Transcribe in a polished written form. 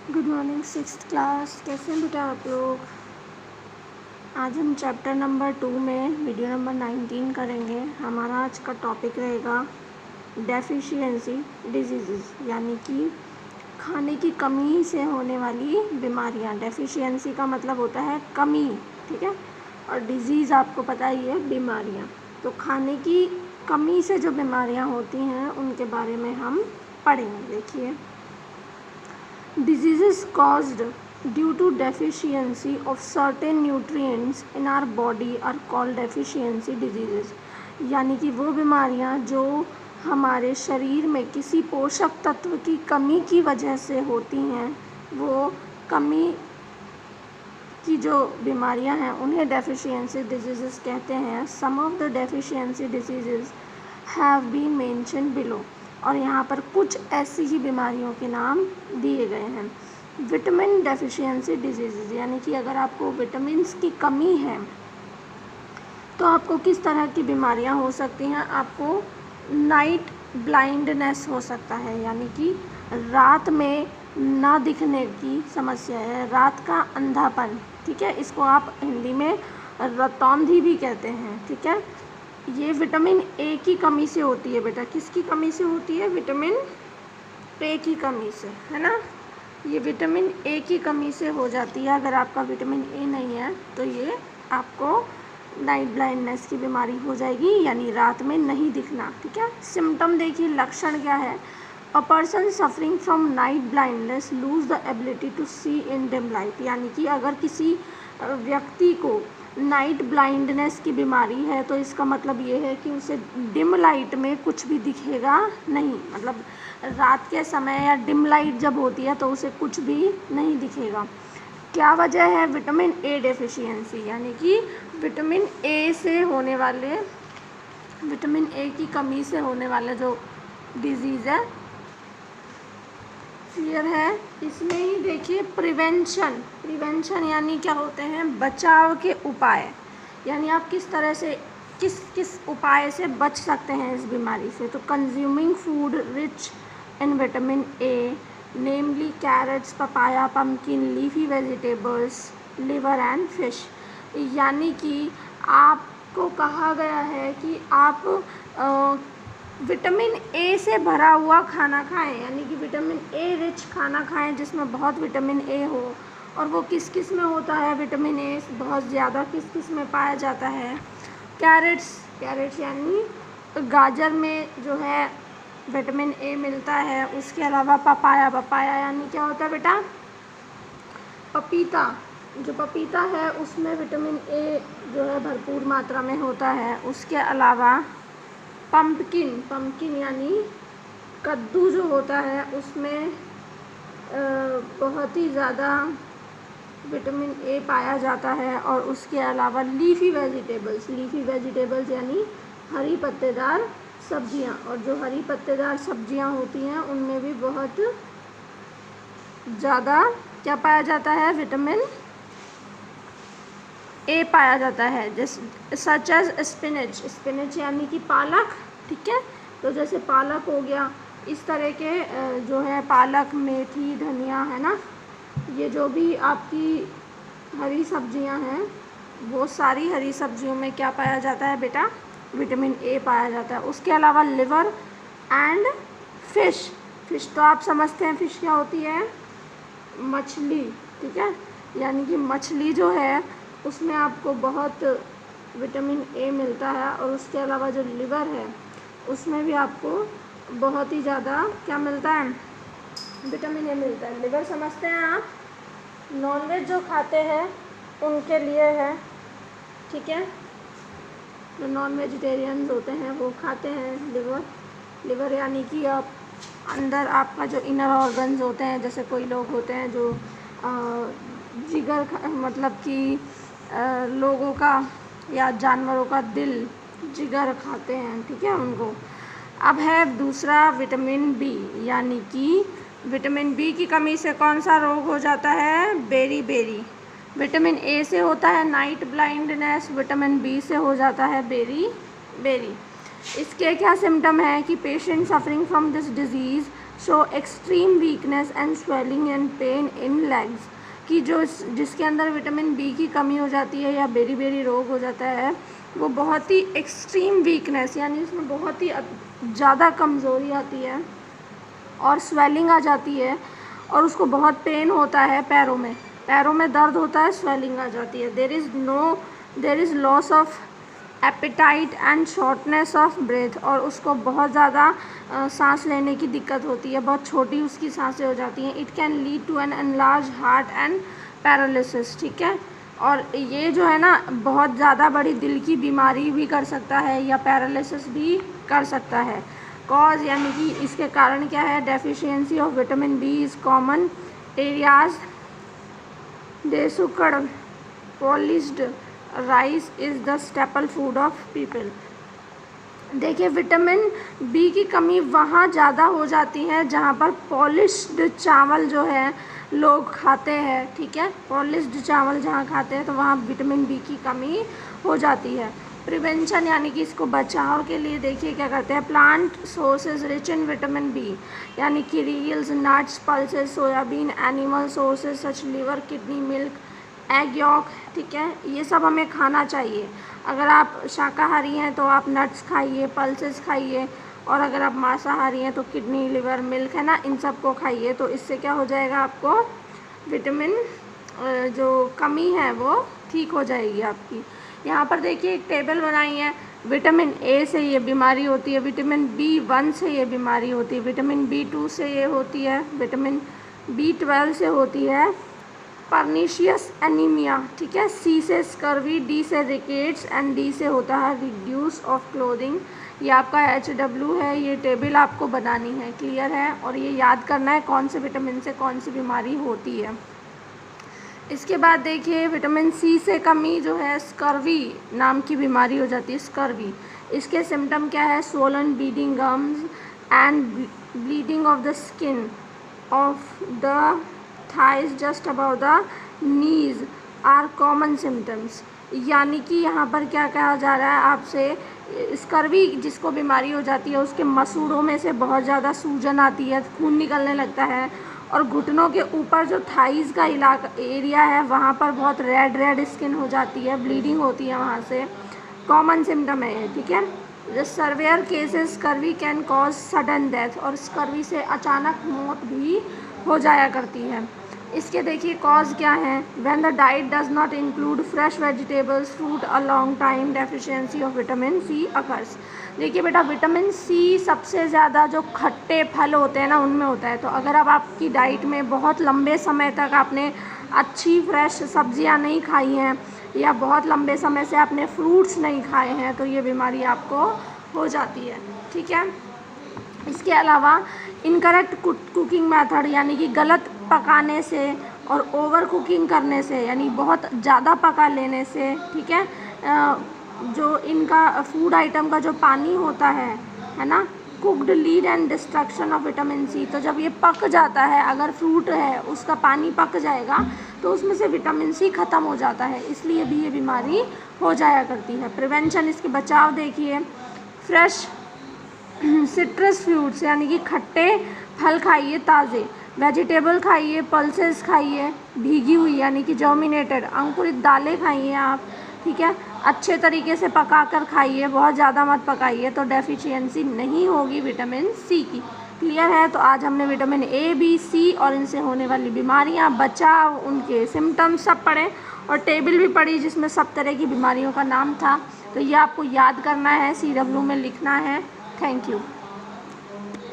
Good morning sixth class. कैसे हैं बेटा आप लोग? आज हम चैप्टर नंबर 2 में वीडियो नंबर 19 करेंगे। हमारा आज का टॉपिक रहेगा डेफिशिएंसी डिजीज़, यानी कि खाने की कमी से होने वाली बीमारियां। डेफिशिएंसी का मतलब होता है कमी, ठीक है, और डिजीज़ आपको पता ही है बीमारियां। तो खाने की कमी से जो बीमारियां होती हैं उनके बारे में हम पढ़ेंगे। देखिए, diseases caused due to deficiency of certain nutrients in our body are called deficiency diseases। यानी कि वो बीमारियां जो हमारे शरीर में किसी पोषक तत्व की कमी की वजह से होती हैं, वो कमी की जो बीमारियां हैं उन्हें डेफिशिएंसी डिजीज़ कहते हैं। Some of the deficiency diseases have been mention below, और यहाँ पर कुछ ऐसी ही बीमारियों के नाम दिए गए हैं। विटामिन डेफिशिएंसी डिजीज़, यानी कि अगर आपको विटामिन्स की कमी है तो आपको किस तरह की बीमारियां हो सकती हैं। आपको नाइट ब्लाइंडनेस हो सकता है, यानी कि रात में ना दिखने की समस्या है, रात का अंधापन, ठीक है। इसको आप हिंदी में रतौंधी भी कहते हैं, ठीक है। ये विटामिन ए की कमी से होती है बेटा। किसकी कमी से होती है? विटामिन ए की कमी से, है ना। ये विटामिन ए की कमी से हो जाती है। अगर आपका विटामिन ए नहीं है तो ये आपको नाइट ब्लाइंडनेस की बीमारी हो जाएगी, यानी रात में नहीं दिखना, ठीक है। सिम्टम देखिए, लक्षण क्या है। A person suffering from night blindness lose the ability to see in dim light, यानी कि अगर किसी व्यक्ति को नाइट ब्लाइंडनेस की बीमारी है तो इसका मतलब ये है कि उसे डिम लाइट में कुछ भी दिखेगा नहीं। मतलब रात के समय या डिम लाइट जब होती है तो उसे कुछ भी नहीं दिखेगा। क्या वजह है? विटामिन ए डेफिशिएंसी, यानी कि विटामिन ए से होने वाले, विटामिन ए की कमी से होने वाला जो डिजीज़ है। क्लियर है? इसमें ही देखिए प्रिवेंशन यानी क्या होते हैं? बचाव के उपाय, यानी आप किस तरह से किस उपाय से बच सकते हैं इस बीमारी से। तो consuming food rich in vitamin A, namely carrots, papaya, pumpkin, leafy vegetables, liver and fish, यानी कि आपको कहा गया है कि आप विटामिन ए से भरा हुआ खाना खाएं, यानी कि विटामिन ए रिच खाना खाएं जिसमें बहुत विटामिन ए हो। और वो किस किस में होता है? विटामिन ए बहुत ज़्यादा किस किस में पाया जाता है? कैरेट्स यानी गाजर में जो है विटामिन ए मिलता है। उसके अलावा पपाया यानी क्या होता है बेटा? पपीता, जो पपीता है उसमें विटामिन ए जो है भरपूर मात्रा में होता है। उसके अलावा पम्पकिन यानी कद्दू जो होता है उसमें बहुत ही ज़्यादा विटामिन ए पाया जाता है। और उसके अलावा लीफी वेजिटेबल्स यानी हरी पत्तेदार सब्जियां, और जो हरी पत्तेदार सब्जियां होती हैं उनमें भी बहुत ज़्यादा क्या पाया जाता है? विटामिन ए पाया जाता है। जैसे सच एज स्पिनच यानी कि पालक, ठीक है। तो जैसे पालक हो गया, इस तरह के जो है पालक, मेथी, धनिया, है ना, ये जो भी आपकी हरी सब्जियां हैं वो सारी हरी सब्जियों में क्या पाया जाता है बेटा? विटामिन ए पाया जाता है। उसके अलावा लिवर एंड फिश तो आप समझते हैं फिश क्या होती है? मछली, ठीक है। यानी कि मछली जो है उसमें आपको बहुत विटामिन ए मिलता है। और उसके अलावा जो लिवर है उसमें भी आपको बहुत ही ज़्यादा क्या मिलता है? विटामिन ए मिलता है। लिवर समझते हैं आप? नॉनवेज जो खाते हैं उनके लिए है, ठीक है। जो नॉन वेजिटेरियंस होते हैं वो खाते हैं लिवर यानी कि आप अंदर आपका जो इनर ऑर्गन्स होते हैं, जैसे कोई लोग होते हैं जो जिगर मतलब कि लोगों का या जानवरों का दिल, जिगर खाते हैं, ठीक है उनको। अब है दूसरा विटामिन बी, यानी कि विटामिन बी की कमी से कौन सा रोग हो जाता है? बेरी। विटामिन ए से होता है नाइट ब्लाइंडनेस, विटामिन बी से हो जाता है बेरी। इसके क्या सिम्टम है कि patient suffering from this disease show extreme weakness and swelling and pain in legs, कि जिसके अंदर विटामिन बी की कमी हो जाती है या बेरी रोग हो जाता है, वो बहुत ही एक्सट्रीम वीकनेस यानी उसमें बहुत ही ज़्यादा कमज़ोरी आती है और स्वेलिंग आ जाती है और उसको बहुत पेन होता है, पैरों में दर्द होता है, स्वेलिंग आ जाती है। There is loss of appetite and shortness of breath, और उसको बहुत ज़्यादा सांस लेने की दिक्कत होती है, बहुत छोटी उसकी सांसें हो जाती हैं। It can lead to an enlarge heart and paralysis, ठीक है। और ये जो है ना बहुत ज़्यादा बड़ी दिल की बीमारी भी कर सकता है या पैरालिसिस भी कर सकता है। कॉज यानी कि इसके कारण क्या है, deficiency of vitamin B is common areas, dehusked polished rice is the staple food of people. देखिए विटामिन बी की कमी वहाँ ज़्यादा हो जाती है जहाँ पर पॉलिश्ड चावल जो है लोग खाते हैं, ठीक है। पॉलिश्ड चावल जहाँ खाते हैं तो वहाँ विटामिन बी की कमी हो जाती है। प्रिवेंशन यानी कि इसको बचाव के लिए देखिए क्या करते हैं, plant sources rich in vitamin B यानी कि reels, nuts, pulses, soybean, animal sources such liver, kidney, milk, egg yolk, ठीक है, ये सब हमें खाना चाहिए। अगर आप शाकाहारी हैं तो आप नट्स खाइए, पल्सेस खाइए, और अगर आप मांसाहारी हैं तो किडनी, लिवर, मिल्क है ना, इन सब को खाइए। तो इससे क्या हो जाएगा, आपको विटामिन जो कमी है वो ठीक हो जाएगी आपकी। यहाँ पर देखिए एक टेबल बनाई है, विटामिन ए से ये बीमारी होती है, विटामिन B1 से ये बीमारी होती है, विटामिन B2 से ये होती है, विटामिन B12 से होती है पर्नीशियस एनीमिया, ठीक है। C से स्कर्वी, D से रिकेट्स एंड D से होता है रिड्यूस ऑफ क्लोथिंग। ये आपका HW है, ये टेबल आपको बनानी है, क्लियर है। और ये याद करना है कौन से विटामिन से कौन सी बीमारी होती है। इसके बाद देखिए विटामिन C से कमी जो है, स्कर्वी नाम की बीमारी हो जाती है, स्कर्वी। इसके सिम्टम क्या है, swollen bleeding gums and bleeding of the skin of the thighs just about the knees are common symptoms. यानी कि यहाँ पर क्या कहा जा रहा है आपसे, स्कर्वी जिसको बीमारी हो जाती है उसके मसूड़ों में से बहुत ज़्यादा सूजन आती है, खून निकलने लगता है, और घुटनों के ऊपर जो थाइज़ का इलाका एरिया है वहाँ पर बहुत रेड स्किन हो जाती है, ब्लीडिंग होती है वहाँ से, कॉमन सिम्टम है ये, ठीक है। The surveyor cases scurvy can cause sudden death, और स्कर्वी से अचानक मौत भी हो जाया करती है। इसके देखिए कॉज क्या है, when the diet does not include fresh vegetables, fruit a long time, deficiency of vitamin C occurs. देखिए बेटा विटामिन C सबसे ज़्यादा जो खट्टे फल होते हैं ना उनमें होता है। तो अगर अब आपकी डाइट में बहुत लंबे समय तक आपने अच्छी फ्रेश सब्जियां नहीं खाई हैं या बहुत लंबे समय से आपने फ्रूट्स नहीं खाए हैं तो ये बीमारी आपको हो जाती है, ठीक है। इसके अलावा इनकरेक्ट कुकिंग मेथड यानी कि गलत पकाने से और ओवर कुकिंग करने से यानी बहुत ज़्यादा पका लेने से, ठीक है, जो इनका फूड आइटम का जो पानी होता है ना, cooked lead and destruction of vitamin C। तो जब ये पक जाता है, अगर फ्रूट है उसका पानी पक जाएगा तो उसमें से विटामिन C ख़त्म हो जाता है, इसलिए भी ये बीमारी हो जाया करती है। प्रिवेंशन, इसके बचाव देखिए, फ्रेश सिट्रस फ्रूट्स यानी कि खट्टे फल खाइए ताज़े, वेजिटेबल खाइए, पल्सेस खाइए, भीगी हुई यानी कि जर्मिनेटेड अंकुरित दालें खाइए आप, ठीक है। अच्छे तरीके से पकाकर खाइए, बहुत ज़्यादा मत पकाइए, तो डेफिशिएंसी नहीं होगी विटामिन C की, क्लियर है। तो आज हमने विटामिन A, B, C और इनसे होने वाली बीमारियां, बचाव, उनके सिम्टम्स सब पढ़े और टेबल भी पढ़ी जिसमें सब तरह की बीमारियों का नाम था। तो ये आपको याद करना है, CW में लिखना है। Thank you.